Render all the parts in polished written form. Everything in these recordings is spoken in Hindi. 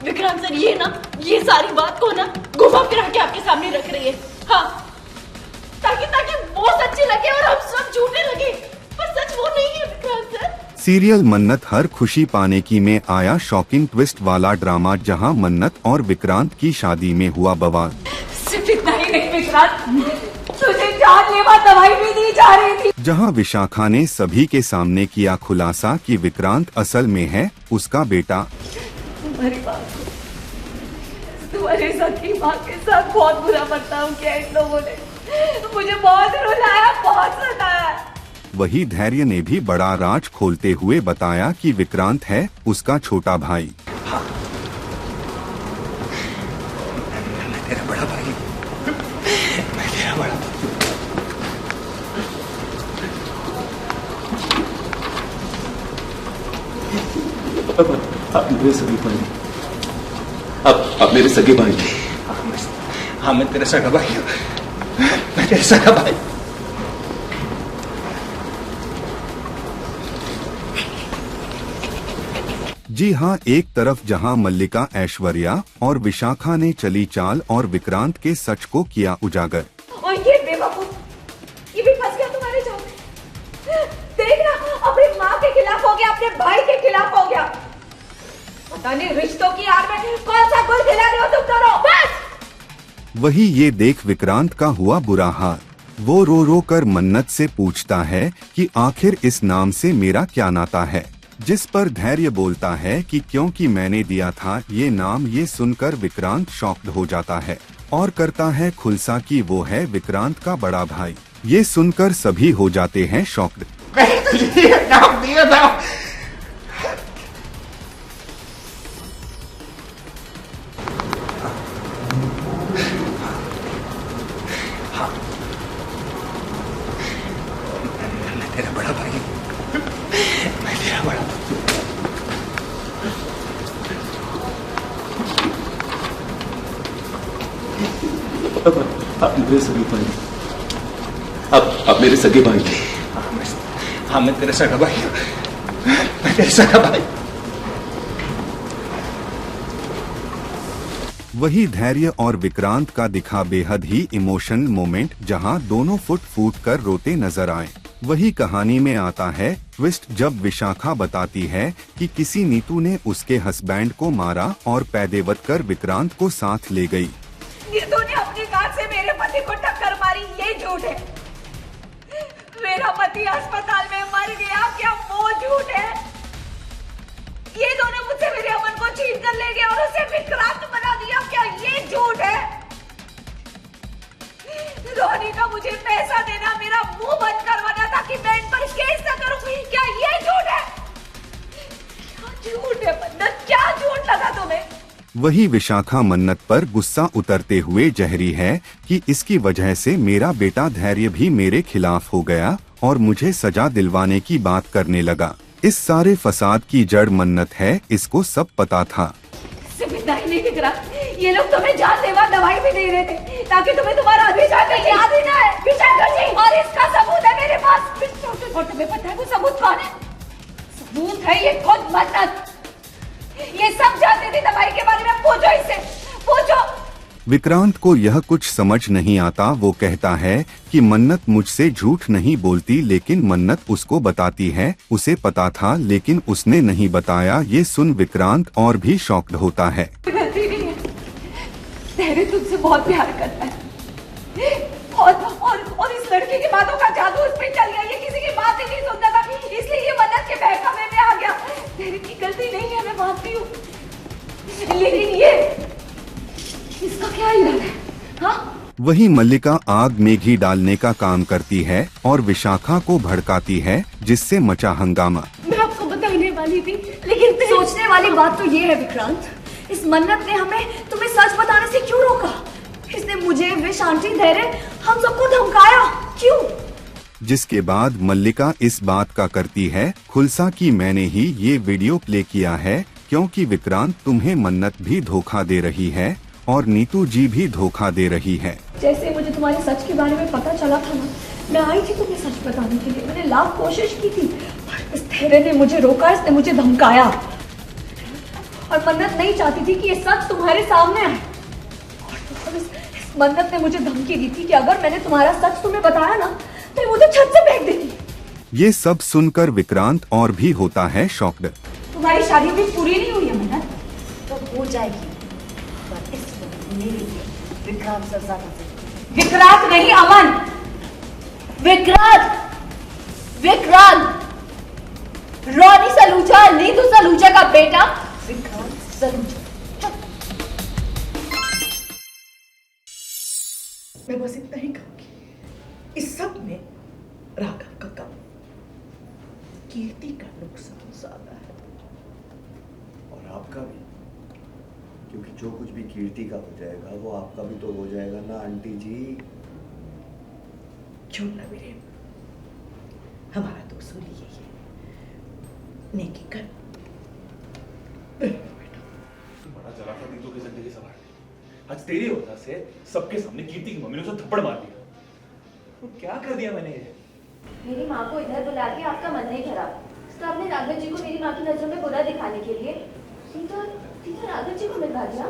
विक्रांत सर ये सारी बात को ना घुमा फिरा के आपके सामने रख रही है। हाँ, ताकि वो सच्ची लगे और हम सब झूठे लगे, पर सच वो नहीं है विक्रांत सर। सीरियल मन्नत हर खुशी पाने की में आया शॉकिंग ट्विस्ट वाला ड्रामा, जहां मन्नत और विक्रांत की शादी में हुआ बवाल। सिर्फ इतना ही नहीं विक्रांत, तुझे जानलेवा दवाई भी दी जा रही थी। जहां विशाखा ने सभी के सामने किया खुलासा कि विक्रांत असल में है उसका बेटा। तुम्हारे सगी माँ के साथ बहुत बुरा बर्ताव किया इन लोगों ने, मुझे बहुत रुलाया, बहुत सताया। वही धैर्य ने भी बड़ा राज खोलते हुए बताया कि विक्रांत है उसका छोटा भाई। हाँ। मैं तेरा बड़ा भाई, मैं तेरा बड़ा भाई। आप मेरे सगे भाई, आप मेरे सगे भाई। हाँ, मैं तेरा सगा भाई हूँ, मैं तेरा सगा भाई। जी हाँ, एक तरफ जहां मल्लिका, ऐश्वर्या और विशाखा ने चली चाल और विक्रांत के सच को किया उजागर। और ये बेवकूफ ये भी फंस गया तुम्हारे जाल में। देखना, अपनी माँ के खिलाफ हो गया, अपने भाई के खिलाफ हो गया। पता नहीं रिश्तों की आड़ में कौन सा गुल खिला रहे हो तुम दोनों। बस वही ये देख विक्रांत का हुआ बुरा हाल। वो रो रो कर मन्नत से पूछता है कि आखिर इस नाम से मेरा क्या नाता है, जिस पर धैर्य बोलता है कि क्योंकि मैंने दिया था ये नाम। ये सुनकर विक्रांत शॉक्ड हो जाता है और करता है खुलासा कि वो है विक्रांत का बड़ा भाई। ये सुनकर सभी हो जाते हैं शॉक्ड। मैंने तुझे ये नाम दिया था। मैं तेरा बड़ा भाई, मैं तेरा बड़ा भाई। आप मेरे सगे भाई, आप मेरे सगे भाई। हाँ, मैं तेरा सगा भाई हूँ, मैं तेरा सगा भाई। वही धैर्य और विक्रांत का दिखा बेहद ही इमोशनल मोमेंट, जहां दोनों फुट फूट कर रोते नजर आए। वही कहानी में आता है ट्विस्ट, जब विशाखा बताती है कि किसी नीतू ने उसके हस्बैंड को मारा और पैदेवत कर विक्रांत को साथ ले गई। नीतू ने अपनी कार से मेरे पति को टक्कर मारी, ये झूठ है। मेरा पति अस्पताल में मर गया, क्या वो झूठ है? ये दोनों मुझसे मेरे अमन को छीन कर ले गए और उसे विक्रांत बना दिया, क्या ये झूठ है? रोनी का मुझे पैसा देना, मेरा मुंह बंद करवाना ताकि मैं इन पर केस न करूं, क्या ये झूठ है? क्या झूठ है मन्नत, क्या झूठ लगा तुम्हें? वही विशाखा मन्नत पर गुस्सा उतरते हुए जहरी है कि इसकी वजह से मेरा बेटा धैर्य भी मेरे खिलाफ हो गया और मुझे सजा दिलवाने की बात करने लगा। इस सारे फसाद की जड़ मन्नत है, इसको सब पता था। सिर्फ इतना ही नहीं दिख रहा, ये लोग तुम्हें जानलेवा दवाई भी दे रहे थे ताकि तुम्हें तुम्हारा अभिशाप याद ही ना है। विशाखा जी, और इसका सबूत है मेरे पास। और तुम्हें पता है वो सबूत कौन है? सबूत है ये खुद मन्नत। ये सब जानती थी दवाई के बारे में, पूछो इससे, पूछो। विक्रांत को यह कुछ समझ नहीं आता। वो कहता है कि मन्नत मुझसे झूठ नहीं बोलती, लेकिन मन्नत उसको बताती है उसे पता था लेकिन उसने नहीं बताया। ये सुन विक्रांत और भी शॉक्ड होता है। गलती नहीं है, धैर्य तुमसे बहुत प्यार करता है और इस लड़के की बातों का जादू उस पे चल गया। ये किसी की बात ही नहीं सुनता था, इसलिए ये मन्नत के बहकावे में आ गया। धैर्य की गलती नहीं है, मैं मानती हूँ, लेकिन ये इसका क्या इरादा है? हाँ? वही मल्लिका आग में घी डालने का काम करती है और विशाखा को भड़काती है, जिससे मचा हंगामा। मैं आपको बताने वाली थी, लेकिन सोचने वाली बात तो ये है विक्रांत, इस मन्नत ने हमें तुम्हें सच बताने से क्यों रोका? इसने मुझे, विश आंटी, धैर्य, हम सबको धमकाया, क्यों? जिसके बाद मल्लिका इस बात का करती है खुलासा कि मैंने ही ये वीडियो प्ले किया है, क्योंकि विक्रांत तुम्हें मन्नत भी धोखा दे रही है और नीतू जी भी धोखा दे रही है। जैसे मुझे तुम्हारे सच के बारे में पता चला था ना, मैं आई थी तुम्हें सच बताने के लिए। मैंने लाख कोशिश की थी, पर इस धैर्य ने मुझे रोका, इसने मुझे धमकाया। और मन्नत नहीं चाहती थी कि ये सच तुम्हारे सामने आए। और इस मन्नत ने मुझे धमकी दी थी कि अगर मैंने तुम्हारा सच तुम्हें बताया ना तो ये मुझे छत से फेंक देगी। ये सब सुनकर विक्रांत और भी होता है शॉक्ड। तुम्हारी शादी भी पूरी नहीं हुई है मन्नत। तो हो जाएगी, पर इस वक्त मेरे लिए विक्रांत से ज्यादा जरूरी। विक्रांत नहीं अमन। विक्रांत, विक्रांत, रॉनी सलूजा, नीतू सलूजा का बेटा विक्रांत सलूजा। मैं बस इतना ही कहूंगी, इस सब में राघव का कम, कीर्ति का नुकसान ज्यादा है। और आपका भी, क्योंकि जो कुछ भी कीर्ति का हो जाएगा वो आपका भी तो हो जाएगा ना आंटी जी। क्यों ना वीरेन, हमारा तो उसूल यही है, नेकी कर। बड़ा जरा सा दीदू की जिंदगी संभाल ली। आज तेरी वजह से सबके सामने कीर्ति की मम्मी ने उसे थप्पड़ मार दिया। तो क्या कर दिया मैंने ये? मेरी माँ को इधर बुला के आपका मन नहीं खराब, तो आपने राघव जी को मेरी माँ की नजरों में बुरा दिखाने के लिए सीधा राघव जी को मिलवा दिया।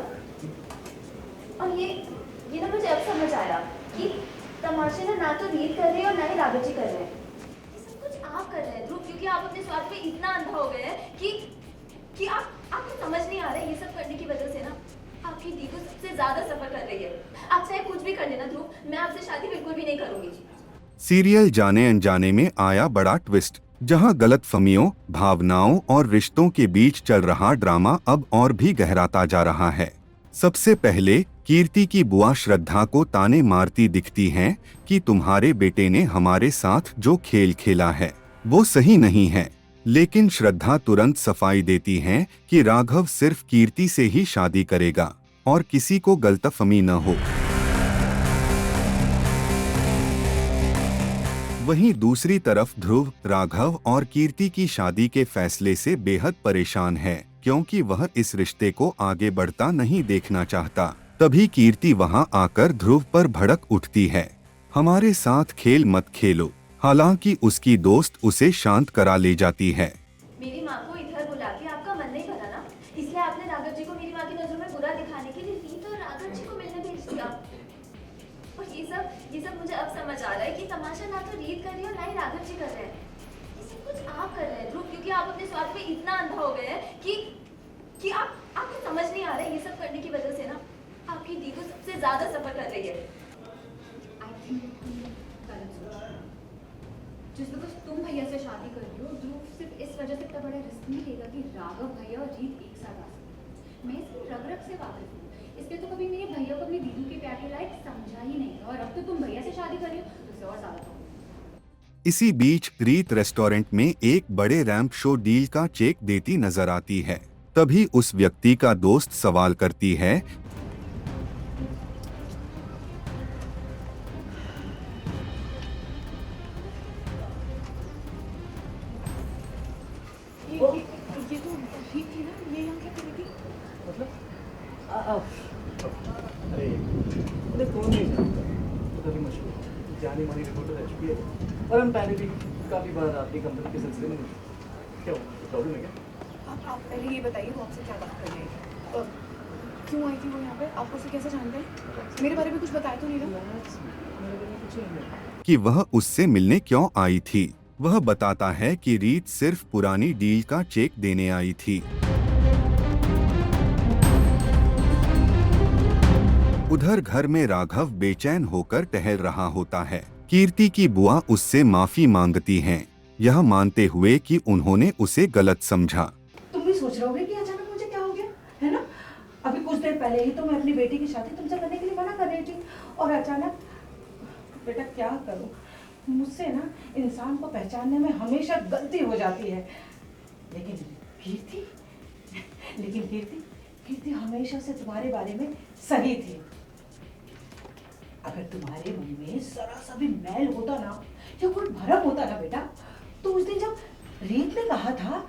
और ये ना मुझे अब समझ आया कि तमाशे ना तो रीत कर रहे हैं और ना ही राघव जी कर रहे हैं। ये सब कुछ आप कर रहे हैं ध्रुव, क्योंकि आप अपने स्वार्थ पे इतना अंधा हो गए हैं कि आपको समझ नहीं आ रहा है। ये सब करने की वजह से ना आपकी दीदू सबसे ज्यादा सफर कर रही है। आप चाहे कुछ भी कर लेना ध्रुव, मैं आपसे शादी बिल्कुल भी नहीं करूंगी। सीरियल जाने अनजाने में आया बड़ा ट्विस्ट, जहां गलतफहमियों, भावनाओं और रिश्तों के बीच चल रहा ड्रामा अब और भी गहराता जा रहा है। सबसे पहले कीर्ति की बुआ श्रद्धा को ताने मारती दिखती हैं कि तुम्हारे बेटे ने हमारे साथ जो खेल खेला है वो सही नहीं है, लेकिन श्रद्धा तुरंत सफाई देती हैं कि राघव सिर्फ कीर्ति से ही शादी करेगा और किसी को गलतफहमी न हो। वहीं दूसरी तरफ ध्रुव राघव और कीर्ति की शादी के फैसले से बेहद परेशान है, क्योंकि वह इस रिश्ते को आगे बढ़ता नहीं देखना चाहता। तभी कीर्ति वहां आकर ध्रुव पर भड़क उठती है, हमारे साथ खेल मत खेलो। हालांकि उसकी दोस्त उसे शांत करा ले जाती है। मेरी माँ को इधर बुला के आपका मन नहीं भरा ना, इसलिए आपने राघव जी को मेरी माँ की नजरों में बुरा दिखाने के लिए रीत और राघव जी को मिलने भेज दिया। और ये सब मुझे अब समझ आ रहा है कि तमाशा ना तो रीत कर रही है और ना ही राघव जी कर रहे हैं। ये सब कुछ आप कर रहे हैं ध्रुव, क्योंकि आप अपने स्वार्थ पे इतना अंधा हो गए हैं कि आपको समझ नहीं आ रहा है। ये सब करने की वजह से ना आपकी दीदू सबसे ज्यादा सफर कर रही है। जिस वक्त तुम भैया से शादी कर रही हो, ध्रुव सिर्फ इस वजह से इतना बड़ा रिस्क नहीं लेगा कि राघव भैया और रीत एक साथ आ सके। मैं इसकी रग रग से वाकिफ हूँ, इसलिए तो कभी मेरे भैया को अपनी दीदू के प्यार के लायक समझा ही नहीं था, और अब तो तुम भैया से शादी कर रही हो तो उसे और ज्यादा तो। इसी बीच रीत रेस्टोरेंट में एक बड़े रैंप शो डील का चेक देती नजर आती है। तभी उस व्यक्ति का दोस्त सवाल करती है, ये तो ठीक थी ना, ये यहाँ क्या करेगी? मतलब अरे उन्हें कौन नहीं जानता, तो कभी मशहूर जानी मानी रिपोर्टर रह चुकी है और हम पहले भी काफ़ी बार आपकी कंपनी के सिलसिले में क्या प्रॉब्लम है क्या? आप पहले ये बताइए वो आपसे क्या बात कर रहे हैं और क्यों आई थी वो यहाँ पे? आप उसे कैसे जानते हैं? मेरे बारे में कुछ बताया तो नहीं ना? कि वह उससे मिलने क्यों आई थी। वह बताता है कि रीत सिर्फ पुरानी डील का चेक देने आई थी। उधर घर में राघव बेचैन होकर टहल रहा होता है। कीर्ति की बुआ उससे माफी मांगती हैं, यह मानते हुए कि उन्होंने उसे गलत समझा। तुम भी सोच रहे होगे कि अचानक मुझे क्या हो गया, है ना? अभी कुछ देर पहले ही तो मैं अपनी बेटी की शादी तुमसे करने के लिए मना कर रही थी और अचानक बेटा क्या करूं, मुझसे ना इंसान को पहचानने में हमेशा गलती हो जाती है। लेकिन कीर्ति हमेशा से तुम्हारे बारे में सही थी। अगर तुम्हारे मन में जरा सा भी मैल होता ना या कोई भरम होता ना बेटा, तो उस दिन जब रीत ने कहा था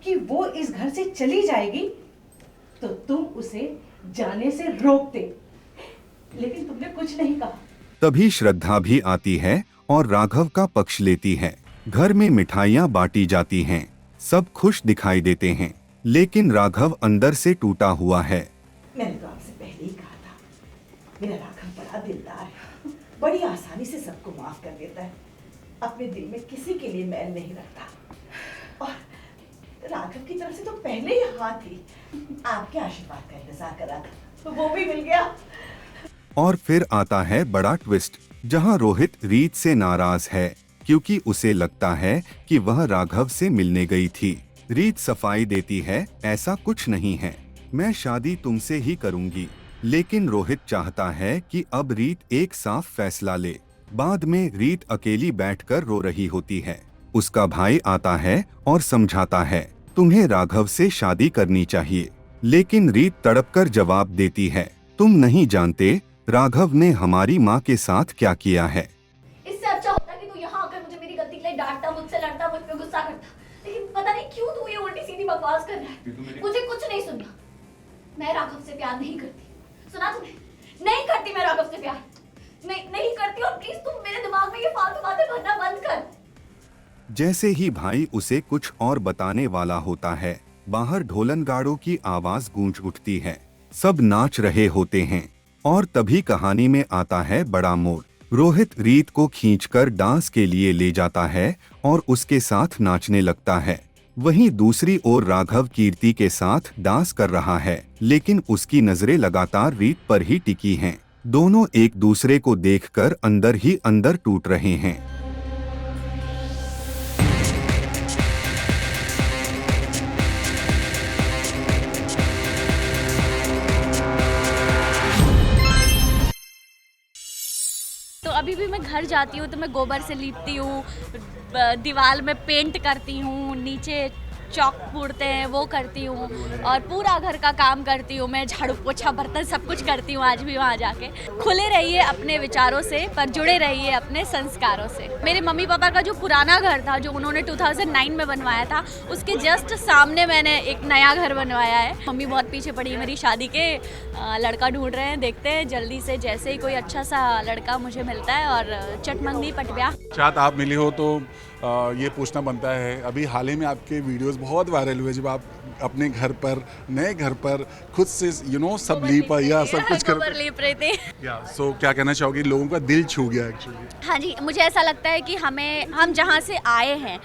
कि वो इस घर से चली जाएगी तो तुम उसे जाने से रोकते, लेकिन तुमने कुछ नहीं कहा। तभी श्रद्धा भी आती है और राघव का पक्ष लेती है। घर में मिठाइयाँ बांटी जाती हैं, सब खुश दिखाई देते हैं। लेकिन राघव अंदर से टूटा हुआ है। मैंने तो आपसे पहले ही कहा था, मेरा राघव बड़ा दिलदार है, बड़ी आसानी से सबको माफ कर देता है, अपने दिल में किसी के लिए मैल नहीं रखता। और राघव की तरफ से तो पहले ही हाँ थी, आपके आशीर्वाद का इंतजार कर रहा था, तो वो भी मिल गया। और फिर आता है बड़ा ट्विस्ट, जहां रोहित रीत से नाराज है क्योंकि उसे लगता है कि वह राघव से मिलने गई थी। रीत सफाई देती है, ऐसा कुछ नहीं है, मैं शादी तुमसे ही करूंगी। लेकिन रोहित चाहता है कि अब रीत एक साफ फैसला ले। बाद में रीत अकेली बैठकर रो रही होती है। उसका भाई आता है और समझाता है, तुम्हें राघव से शादी करनी चाहिए। लेकिन रीत तड़पकर जवाब देती है, तुम नहीं जानते राघव ने हमारी माँ के साथ क्या किया है। इससे अच्छा होता कि तू यहाँ आकर मुझे मेरी गलती के लिए डांटता, मुझसे लड़ता, मुझ पे गुस्सा करता, लेकिन पता नहीं क्यों तू ये उल्टी सीधी बकवास कर रहा है। मुझे कुछ नहीं सुनना, मैं राघव से प्यार नहीं करती। सुना तुमने? नहीं करती मैं राघव से प्यार, नहीं करती। और प्लीज तुम मेरे दिमाग में ये फालतू बातें भरना बंद कर। जैसे ही भाई उसे कुछ और बताने वाला होता है, बाहर ढोलनगाड़ों की आवाज गूंज उठती है। सब नाच रहे होते हैं और तभी कहानी में आता है बड़ा मोड़। रोहित रीत को खींचकर डांस के लिए ले जाता है और उसके साथ नाचने लगता है। वहीं दूसरी ओर राघव कीर्ति के साथ डांस कर रहा है, लेकिन उसकी नजरें लगातार रीत पर ही टिकी हैं। दोनों एक दूसरे को देखकर अंदर ही अंदर टूट रहे हैं। तो अभी भी मैं घर जाती हूँ तो मैं गोबर से लीपती हूँ, दीवार में पेंट करती हूँ, नीचे चौक पूरते हैं वो करती हूँ और पूरा घर का काम करती हूँ। मैं झाड़ू पोछा बर्तन सब कुछ करती हूँ आज भी वहाँ जाके। खुले रहिए अपने विचारों से पर जुड़े रहिए अपने संस्कारों से। मेरे मम्मी पापा का जो पुराना घर था जो उन्होंने 2009 में बनवाया था, उसके जस्ट सामने मैंने एक नया घर बनवाया है। मम्मी बहुत पीछे पड़ी है मेरी शादी के, लड़का ढूंढ रहे हैं, देखते हैं जल्दी से जैसे ही कोई अच्छा सा लड़का मुझे मिलता है और चटमंगनी पटब्याह। शायद आप मिली हो तो ये पूछना बनता है, अभी हाल ही में आपके वीडियोस बहुत वायरल हुए जब आप अपने घर पर, नए घर पर खुद से सब लीप या सब कुछ कर लीप रहे थे। सो क्या कहना चाहोगे? लोगों का दिल छू गया एक्चुअली। हाँ जी, मुझे ऐसा लगता है कि हम जहाँ से आए हैं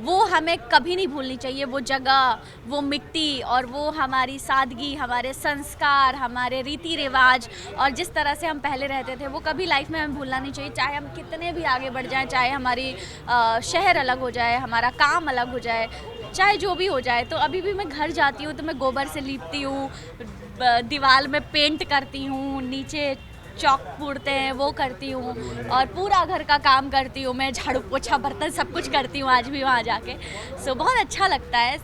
वो हमें कभी नहीं भूलनी चाहिए। वो जगह, वो मिट्टी और वो हमारी सादगी, हमारे संस्कार, हमारे रीति रिवाज और जिस तरह से हम पहले रहते थे वो कभी लाइफ में हमें भूलना नहीं चाहिए। चाहे हम कितने भी आगे बढ़ जाएं, चाहे हमारी शहर अलग हो जाए, हमारा काम अलग हो जाए, चाहे जो भी हो जाए। तो अभी भी मैं घर जाती हूँ तो मैं गोबर से लीपती हूँ, दीवार में पेंट करती हूँ, नीचे चौक पूरते हैं वो करती हूँ और पूरा घर का काम करती हूँ। मैं झाड़ू पोछा बर्तन सब कुछ करती हूँ आज भी वहाँ जाके। सो बहुत अच्छा लगता है।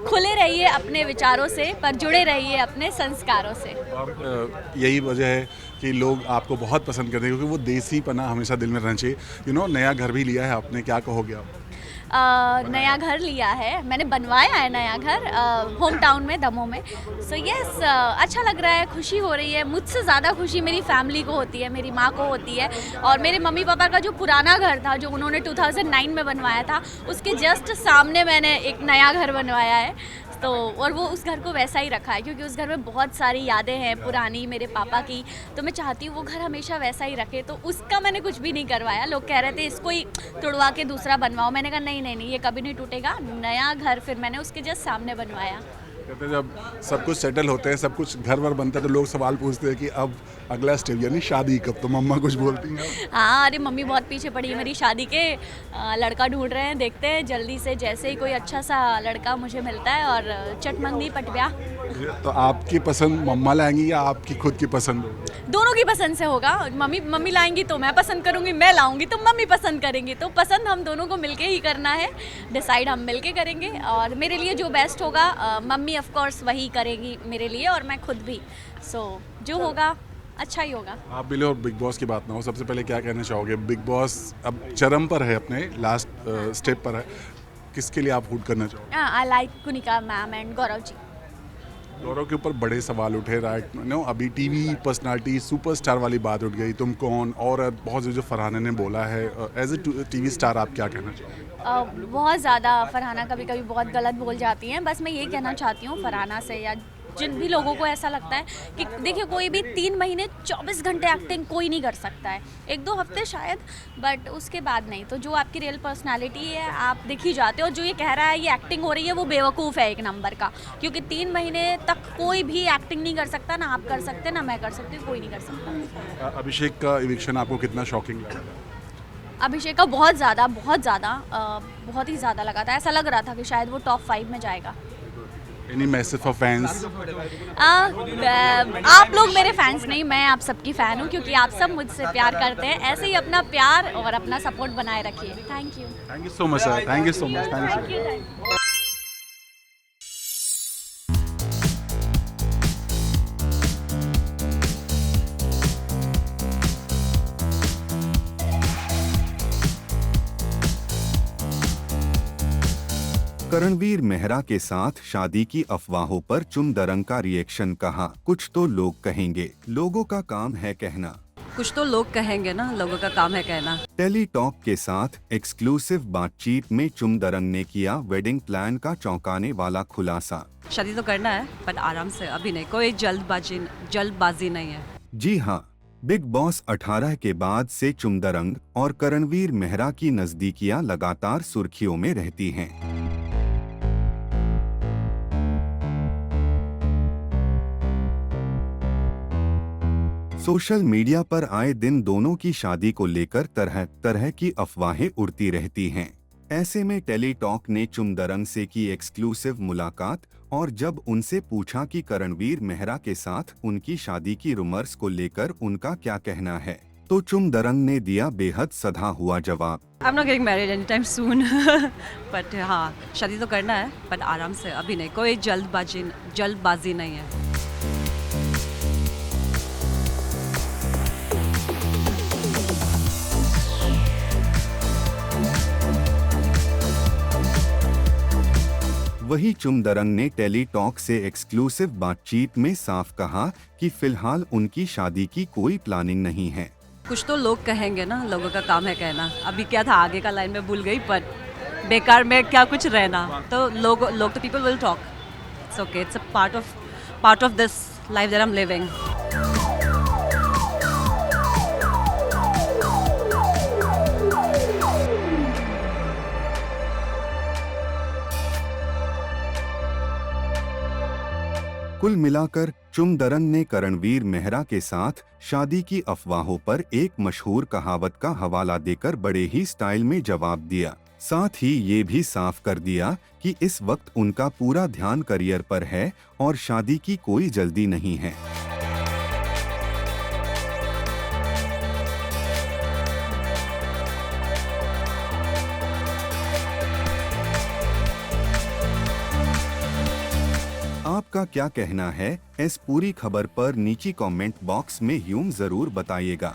खुले रहिए अपने विचारों से पर जुड़े रहिए अपने संस्कारों से। और यही वजह है कि लोग आपको बहुत पसंद करते हैं क्योंकि वो देसीपना हमेशा दिल में रहना चाहिए। नया घर भी लिया है आपने, क्या कहोगे आप? नया घर लिया है मैंने, बनवाया है नया घर होम टाउन में, दमोह में। सो यस, अच्छा लग रहा है, खुशी हो रही है। मुझसे ज़्यादा खुशी मेरी फैमिली को होती है, मेरी माँ को होती है। और मेरे मम्मी पापा का जो पुराना घर था जो उन्होंने 2009 में बनवाया था, उसके जस्ट सामने मैंने एक नया घर बनवाया है। तो और वो उस घर को वैसा ही रखा है क्योंकि उस घर में बहुत सारी यादें हैं पुरानी मेरे पापा की। तो मैं चाहती हूँ वो घर हमेशा वैसा ही रखे। तो उसका मैंने कुछ भी नहीं करवाया। लोग कह रहे थे इसको ही तोड़वा के दूसरा बनवाओ, मैंने कहा नहीं, ये कभी नहीं टूटेगा। नया घर फिर मैंने उसके जस्ट सामने बनवाया। कहते हैं जब सब कुछ सेटल होते हैं, सब कुछ घर वर बनता है तो लोग सवाल पूछते हैं कि अब अगला स्टेप यानी शादी कब? तो मम्मा कुछ बोलती हैं? हाँ, अरे मम्मी बहुत पीछे पड़ी है मेरी शादी के, लड़का ढूंढ रहे हैं, देखते हैं जल्दी से जैसे ही कोई अच्छा सा लड़का मुझे मिलता है और चटमंगनी पटब्याह। तो आपकी पसंद मम्मा लाएंगी या आपकी खुद की पसंद होगी? दोनों की पसंद से होगा। मम्मी लाएंगी तो मैं पसंद करूंगी, मैं लाऊंगी तो मम्मी पसंद करेंगी। तो पसंद हम दोनों को मिलके ही करना है, डिसाइड हम मिलके करेंगे। और मेरे लिए जो बेस्ट होगा मम्मी ऑफ कोर्स वही करेगी मेरे लिए और मैं खुद भी। जो होगा अच्छा ही होगा। आप बिले और बिग बॉस की बात ना हो, सबसे पहले क्या कहना चाहोगे? बिग बॉस अब चरम पर है, अपने लास्ट स्टेप पर है, किसके लिए आप वोट करना चाहोगे? I like Kunika ma'am and Gaurav ji. Gaurav के ऊपर बड़े सवाल उठे राइट नो, अभी टीवी पर्सनालिटी सुपरस्टार वाली बात उठ गई, तुम कौन, और बहुत जो फरहाना ने बोला है एज ए टीवी स्टार आप क्या कहना चाहोगे? बहुत ज़्यादा फरहाना कभी कभी बहुत गलत बोल जाती हैं। बस मैं ये कहना चाहती हूँ फरहाना से या जिन भी लोगों को ऐसा लगता है कि देखिए कोई भी 3 महीने 24 घंटे एक्टिंग कोई नहीं कर सकता है, 1-2 हफ्ते शायद, बट उसके बाद नहीं। तो जो आपकी रियल पर्सनालिटी है आप दिख ही जाते हो। जो ये कह रहा है ये एक्टिंग हो रही है वो बेवकूफ़ है एक नंबर का, क्योंकि 3 महीने तक कोई भी एक्टिंग नहीं कर सकता, ना आप कर सकते ना मैं कर सकती, कोई नहीं कर सकता। अभिषेक का इविक्शन आपको कितना शॉकिंग लगा? अभिषेक का बहुत ही ज़्यादा लगा था। ऐसा लग रहा था कि शायद वो टॉप 5 में जाएगा। Any message for fans? आप लोग मेरे फैंस नहीं, मैं आप सबकी फ़ैन हूँ, क्योंकि आप सब मुझसे प्यार करते हैं। ऐसे ही अपना प्यार और अपना सपोर्ट बनाए रखिए। Thank you so much sir, thank you so much, thank you. Karanveer Mehra के साथ शादी की अफवाहों पर चुमदरंग का रिएक्शन कहा, कुछ तो लोग कहेंगे, लोगों का काम है कहना। कुछ तो लोग कहेंगे ना, लोगों का काम है कहना। टेली टॉक के साथ एक्सक्लूसिव बातचीत में चुमदरंग ने किया वेडिंग प्लान का चौंकाने वाला खुलासा। शादी तो करना है पर आराम से, अभी नहीं, कोई जल्दबाजी नहीं है। जी हाँ, बिग बॉस 18 के बाद से चुमदरंग और करणवीर मेहरा की नजदीकियां लगातार सुर्खियों में रहती हैं। सोशल मीडिया पर आए दिन दोनों की शादी को लेकर तरह तरह की अफवाहें उड़ती रहती हैं। ऐसे में टेली टॉक ने चुमदरंग से की एक्सक्लूसिव मुलाकात, और जब उनसे पूछा कि करणवीर मेहरा के साथ उनकी शादी की रूमर्स को लेकर उनका क्या कहना है, तो चुमदरंग ने दिया बेहद सधा हुआ जवाब। I'm not getting married anytime soon, but हाँ, शादी तो करना है पर आराम से, अभी नहीं, कोई जल्दबाजी नहीं है। वही चुमदरंग ने टेली टॉक से एक्सक्लूसिव बातचीत में साफ कहा कि फिलहाल उनकी शादी की कोई प्लानिंग नहीं है। कुछ तो लोग कहेंगे ना, लोगों का काम है कहना। अभी क्या था आगे का लाइन में भूल गई, पर बेकार में क्या कुछ रहना, तो लोग तो people will talk, it's okay, it's a part of this life that I am living. कुल मिलाकर चुमदरंग ने करणवीर मेहरा के साथ शादी की अफवाहों पर एक मशहूर कहावत का हवाला देकर बड़े ही स्टाइल में जवाब दिया। साथ ही ये भी साफ कर दिया कि इस वक्त उनका पूरा ध्यान करियर पर है और शादी की कोई जल्दी नहीं है। आपका क्या कहना है इस पूरी खबर पर नीचे कमेंट बॉक्स में यूं जरूर बताइएगा।